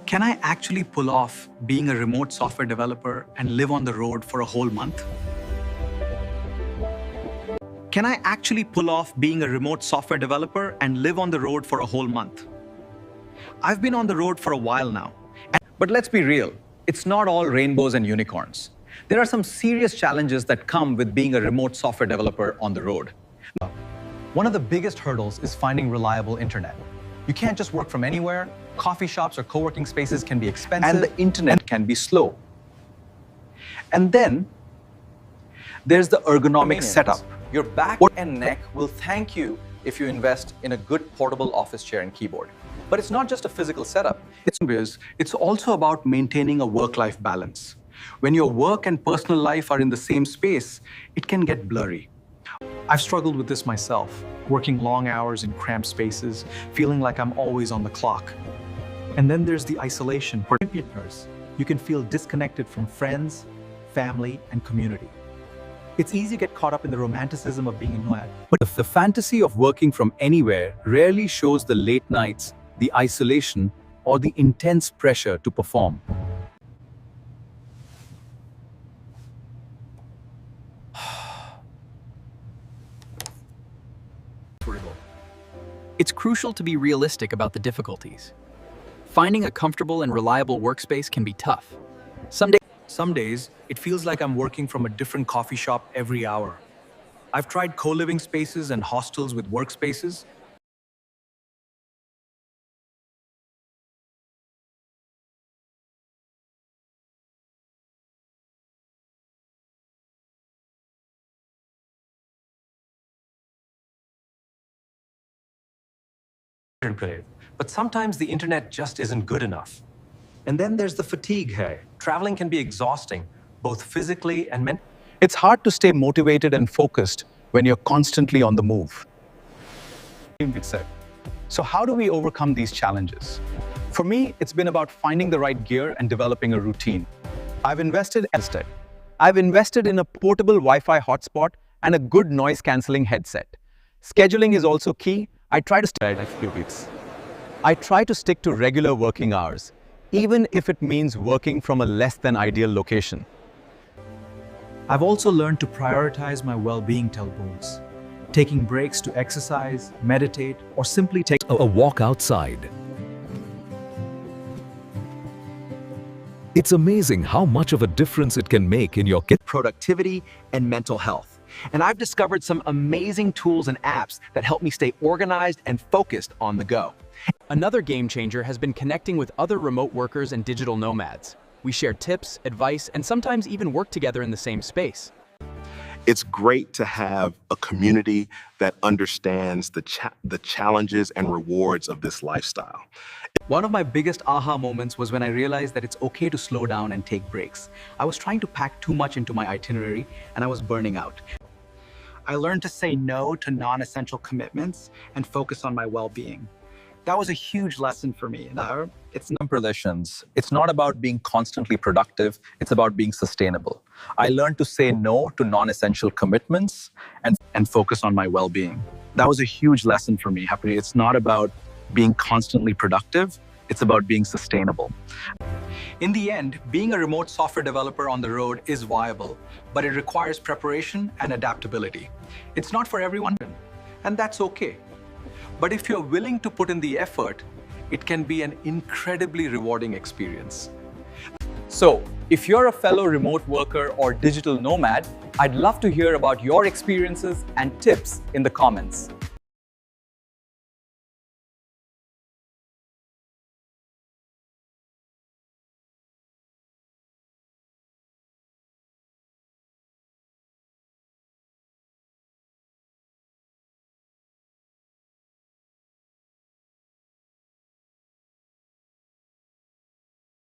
Can I actually pull off being a remote software developer and live on the road for a whole month? Can I actually pull off being a remote software developer and live on the road for a whole month? I've been on the road for a while now. But let's be real, it's not all rainbows and unicorns. There are some serious challenges that come with being a remote software developer on the road. One of the biggest hurdles is finding reliable internet. You can't just work from anywhere. Coffee shops or co-working spaces can be expensive, and the internet can be slow. And then there's the ergonomic setup. Your back and neck will thank you if you invest in a good portable office chair and keyboard. But it's not just a physical setup. It's also about maintaining a work-life balance. When your work and personal life are in the same space, it can get blurry. I've struggled with this myself, working long hours in cramped spaces, feeling like I'm always on the clock. And then there's the isolation. You can feel disconnected from friends, family, and community. It's easy to get caught up in the romanticism of being a nomad. But the fantasy of working from anywhere rarely shows the late nights, the isolation, or the intense pressure to perform. It's crucial to be realistic about the difficulties. Finding a comfortable and reliable workspace can be tough. Some days, it feels like I'm working from a different coffee shop every hour. I've tried co-living spaces and hostels with workspaces. But sometimes the internet just isn't good enough. And then there's the fatigue here. Traveling can be exhausting, both physically and mentally. It's hard to stay motivated and focused when you're constantly on the move. So how do we overcome these challenges? For me, it's been about finding the right gear and developing a routine. I've invested in a portable Wi-Fi hotspot and a good noise-canceling headset. Scheduling is also key. I try to stick to regular working hours, even if it means working from a less than ideal location. I've also learned to prioritize my well-being goals, taking breaks to exercise, meditate, or simply take a walk outside. It's amazing how much of a difference it can make in your productivity and mental health. And I've discovered some amazing tools and apps that help me stay organized and focused on the go. Another game changer has been connecting with other remote workers and digital nomads. We share tips, advice, and sometimes even work together in the same space. It's great to have a community that understands the challenges and rewards of this lifestyle. One of my biggest aha moments was when I realized that it's okay to slow down and take breaks. I was trying to pack too much into my itinerary and I was burning out. I learned to say no to non-essential commitments and focus on my well-being. That was a huge lesson for me. It's not about being constantly productive, it's about being sustainable. I learned to say no to non-essential commitments and focus on my well-being. That was a huge lesson for me. It's not about being constantly productive, it's about being sustainable. In the end, being a remote software developer on the road is viable, but it requires preparation and adaptability. It's not for everyone, and that's okay. But if you're willing to put in the effort, it can be an incredibly rewarding experience. So, if you're a fellow remote worker or digital nomad, I'd love to hear about your experiences and tips in the comments.